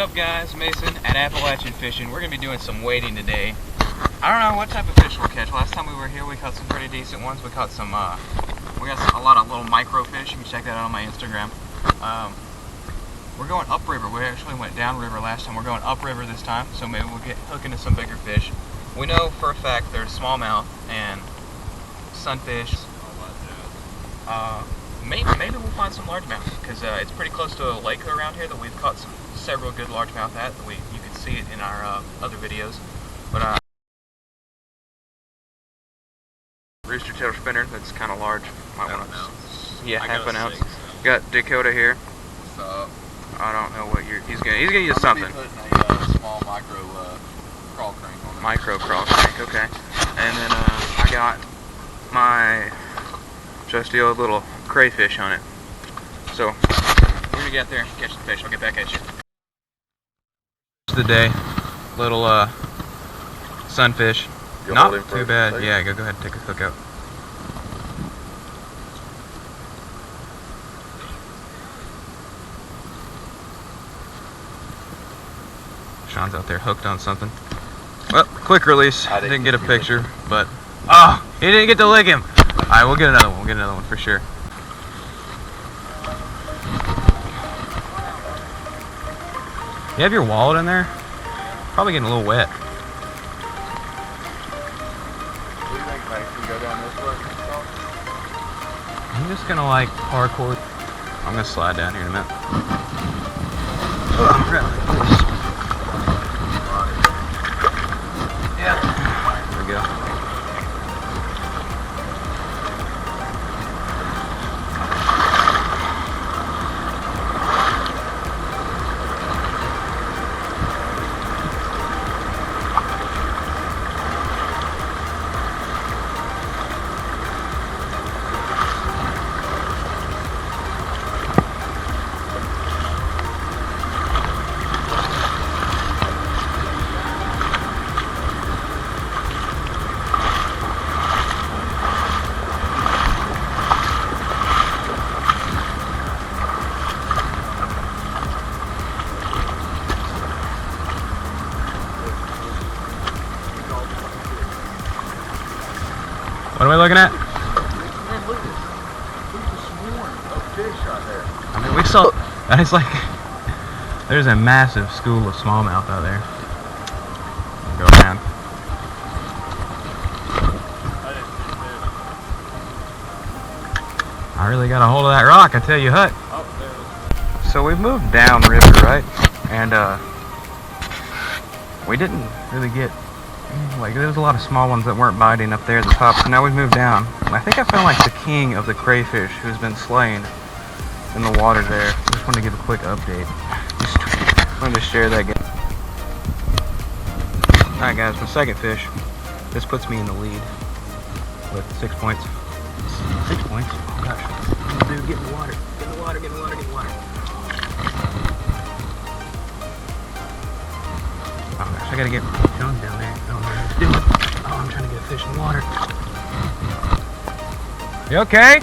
up, guys? Mason at Appalachian Fishing. We're going to be doing some wading today. I don't know what type of fish we'll catch. Last time we were here, we caught some pretty decent ones. We caught some, we got a lot of little micro fish. You can check that out on my Instagram. We're going upriver. We actually went downriver last time. We're going upriver this time, so maybe we'll get hook into some bigger fish. We know for a fact there's smallmouth and sunfish. Maybe we'll find some largemouth, because it's pretty close to a lake around here that we've caught several good largemouth at. You can see it in our other videos. But rooster tail spinner that's kind of large. Might want to. Yeah, half an ounce. Got Dakota here. What's up? I don't know what he's gonna use something. I'm gonna be putting a small micro crawl crank on it. Micro crawl crank, okay. And then I got my trusty old little crayfish on it. So we're gonna get out there and catch the fish. I'll get back at you. The day, little sunfish. Not too bad. Yeah, go ahead and take a hook out. Sean's out there hooked on something. Well, quick release. I didn't get a picture, but he didn't get to lick him. All right, we'll get another one. We'll get another one for sure. You have your wallet in there? Probably getting a little wet. What do you think, Mason? Go down this way? I'm just gonna like parkour. I'm gonna slide down here in a minute. Yeah. There we go. What are we looking at? Man, look at this. Look at the swarm of fish right there. I mean, we saw. It's like there's a massive school of smallmouth out there. Go around. I really got a hold of that rock, I tell you what. So we've moved down river, right? And we didn't really get. Like, there was a lot of small ones that weren't biting up there at the top, so now we've moved down. I think I found like the king of the crayfish who's been slain in the water there. Just wanted to give a quick update. Just wanted to share that. Alright guys, my second fish. This puts me in the lead with 6 points. 6 points? Oh gosh. Dude, get in the water. Get in the water, get in the water, get in the water. Oh gosh, I gotta get Sean down there. I don't know what to do. Oh, I'm trying to get a fish in the water. You okay?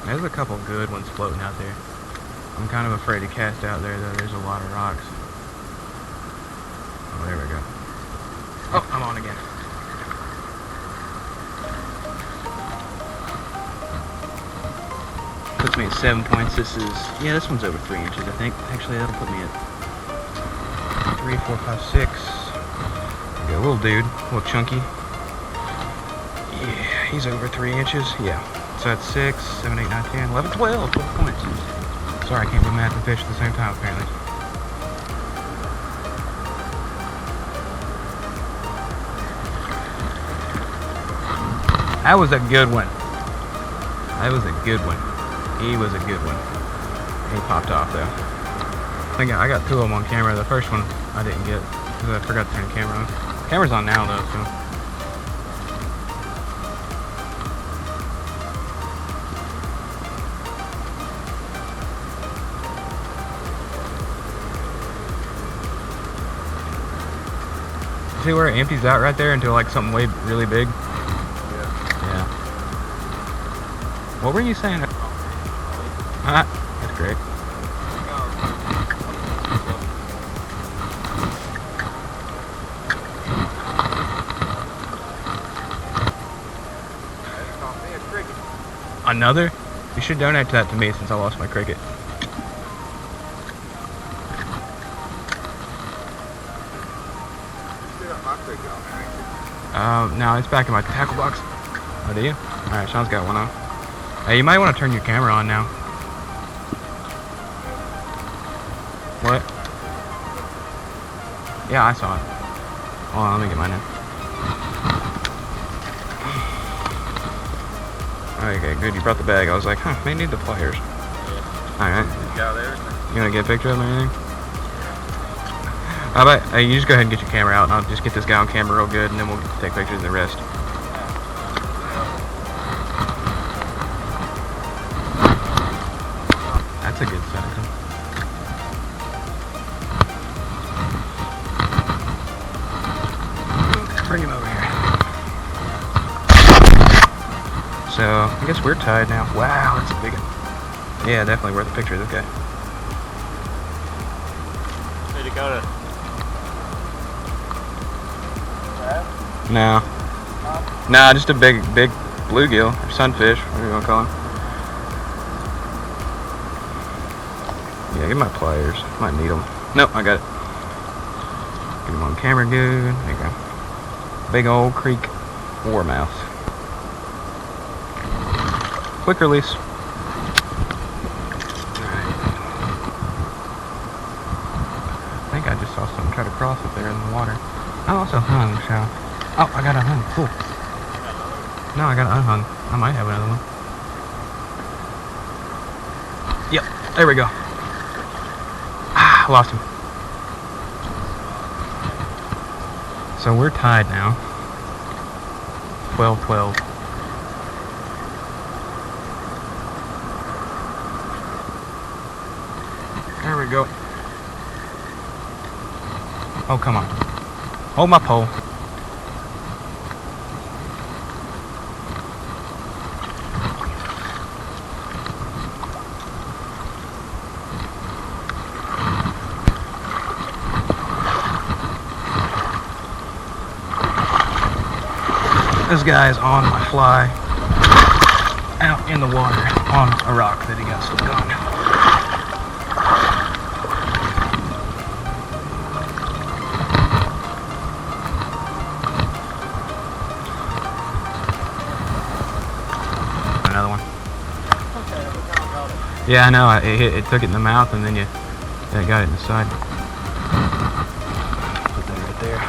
There's a couple good ones floating out there. I'm kind of afraid to cast out there though. There's a lot of rocks. Oh, there we go. Oh, I'm on again. Puts me at 7 points. This one's over 3 inches, I think. Actually, that'll put me at 3, 4, 5, 6. Okay, a little dude, a little chunky. Yeah, he's over 3 inches. Yeah. So that's 6, 7, 8, 9, 10, 11, 12 points. Sorry, I can't do math and fish at the same time, apparently. That was a good one. That was a good one. He was a good one. He popped off though. I think I got 2 of them on camera. The first one I didn't get because I forgot to turn the camera on. Camera's on now though, so. See where it empties out right there into like something way really big? Yeah. What were you saying? Ah, that's great. Another? You should donate that to me since I lost my cricket. No, it's back in my tackle box. Oh, do you? Alright, Sean's got one on. Hey, you might want to turn your camera on now. What? Yeah, I saw it. Hold on, let me get mine in. Okay, good. You brought the bag. I was like, huh, may need the pliers. Alright. You want to get a picture of me or anything? How about, hey, you just go ahead and get your camera out, and I'll just get this guy on camera real good, and then we'll take pictures of the rest. That's a good size. Bring him over here. So, I guess we're tied now. Wow, that's a big one. Yeah, definitely worth a picture of this guy. Hey, Dakota. No. Nah, just a big bluegill, or sunfish, whatever you want to call him. Yeah, get my pliers. Might need them. Nope, I got it. Get him on camera good. There you go. Big old creek warmouth. Quick release. Alright. I think I just saw something try to cross up there in the water. I also hung, so. Oh, I got unhung. Cool. No, I got unhung. I might have another one. Yep, there we go. Ah, lost him. So we're tied now. 12-12. There we go. Oh, come on. Hold my pole. This guy's on my fly out in the water on a rock that he got stuck on. Another one. Yeah, I know. It took it in the mouth, and then it got it in the side. Put that right there.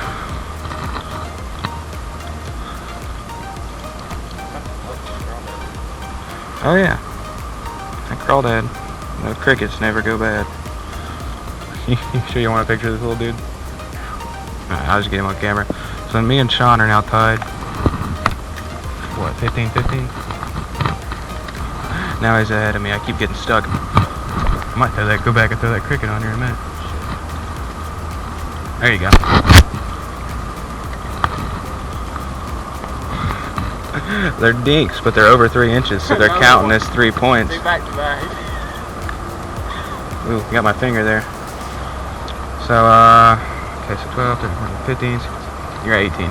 Oh yeah, that crawdad. Those crickets never go bad. You sure you want a picture of this little dude? Alright, I'll just get him on camera. So me and Sean are now tied. What, 15-15? Now he's ahead of me. I keep getting stuck. I might go back and throw that cricket on here in a minute. There you go. They're dinks, but they're over 3 inches, so they're counting as 3 points. Ooh, got my finger there. So, okay, so 12, 13, 14, 15, 16. You're at 18.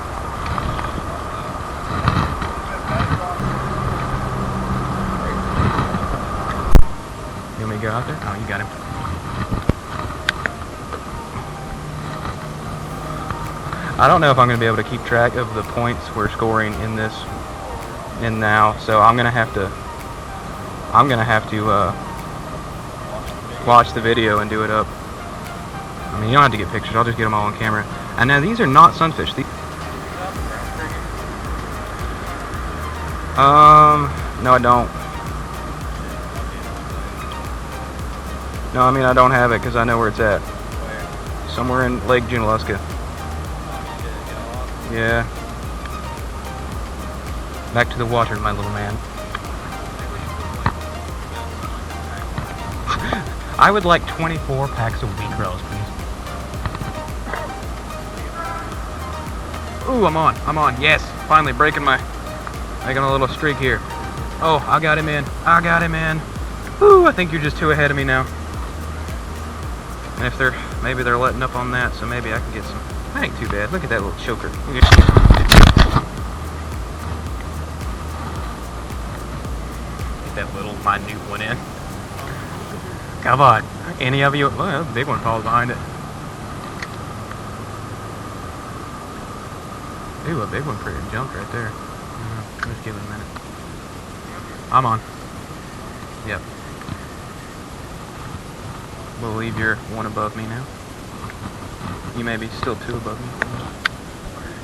You want me to go out there? Oh, you got him. I don't know if I'm going to be able to keep track of the points we're scoring in this now, so I'm gonna have to watch the video and do it up. I mean, you don't have to get pictures. I'll just get them all on camera. And now these are not sunfish. No, I don't. No, I mean I don't have it because I know where it's at. Somewhere in Lake Junaluska. Yeah. Back to the water, my little man. I would like 24 packs of wheat rolls, please. Ooh, I'm on. Yes, finally making a little streak here. Oh, I got him in. I got him in. Woo, I think you're just 2 ahead of me now. And if maybe they're letting up on that, so maybe I can get some. That ain't too bad. Look at that little choker. Look at that little minute one in. Come on. Any of you? Well, the big one falls behind it. Ooh, a big one pretty jumped right there. Just give it a minute. I'm on. Yep. Believe you're 1 above me now. You may be still 2 above me.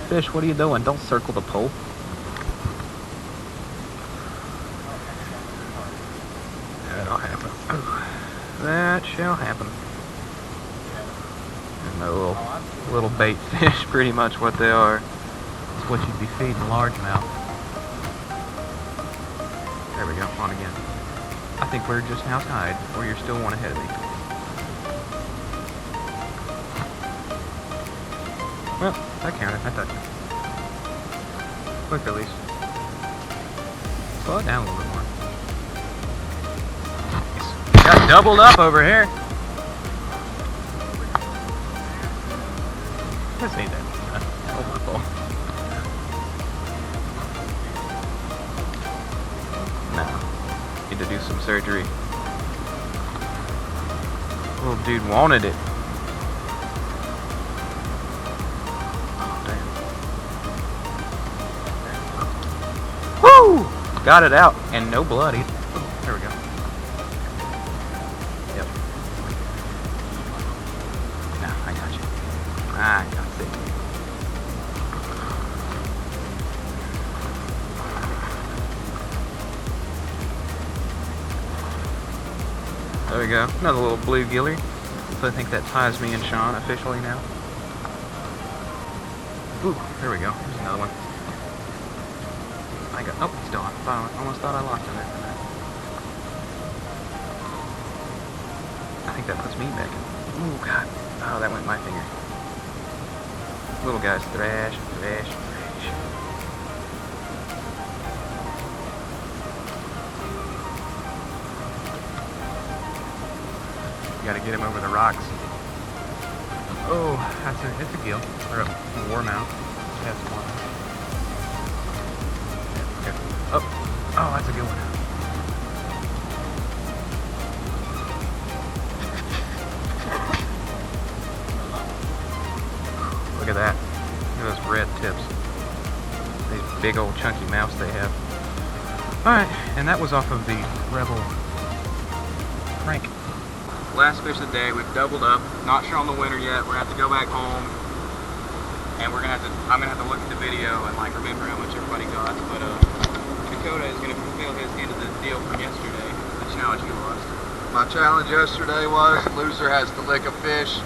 Fish, what are you doing? Don't circle the pole. That'll happen. That shall happen. And the little bait fish, pretty much what they are. It's what you'd be feeding largemouth. There we go, on again. I think we're just now tied, or you're still 1 ahead of me. Well, that counted. I thought. Quick release. Slow it down a little bit more. Nice. Got doubled up over here. Let's need that. Oh my ball. No. Need to do some surgery. Little dude wanted it. Woo! Got it out, and no blood either. There we go. Yep. No, I got you. I got it. There we go. Another little blue gilly. So I think that ties me and Sean officially now. Ooh, there we go. There's another one. Oh, he's still on. Almost thought I lost him there for that. I think that puts me back in. Ooh, God. Oh, that went my finger. Little guys, thrash, thrash, thrash. You gotta get him over the rocks. Oh, it's a gill. Or a warmouth. That's one. Oh, that's a good one. Look at that. Look at those red tips. These big old chunky mouths they have. Alright, and that was off of the Rebel crank. Last fish of the day, we've doubled up. Not sure on the winner yet. We're gonna have to go back home. And I'm gonna have to look at the video and like remember how much everybody got. But Dakota is going to fulfill his end of the deal from yesterday, the challenge he lost. My challenge yesterday was loser has to lick a fish.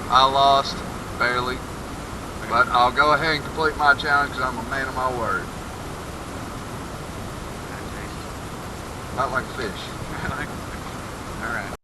I lost, barely. But I'll go ahead and complete my challenge because I'm a man of my word. Not like a fish. Alright.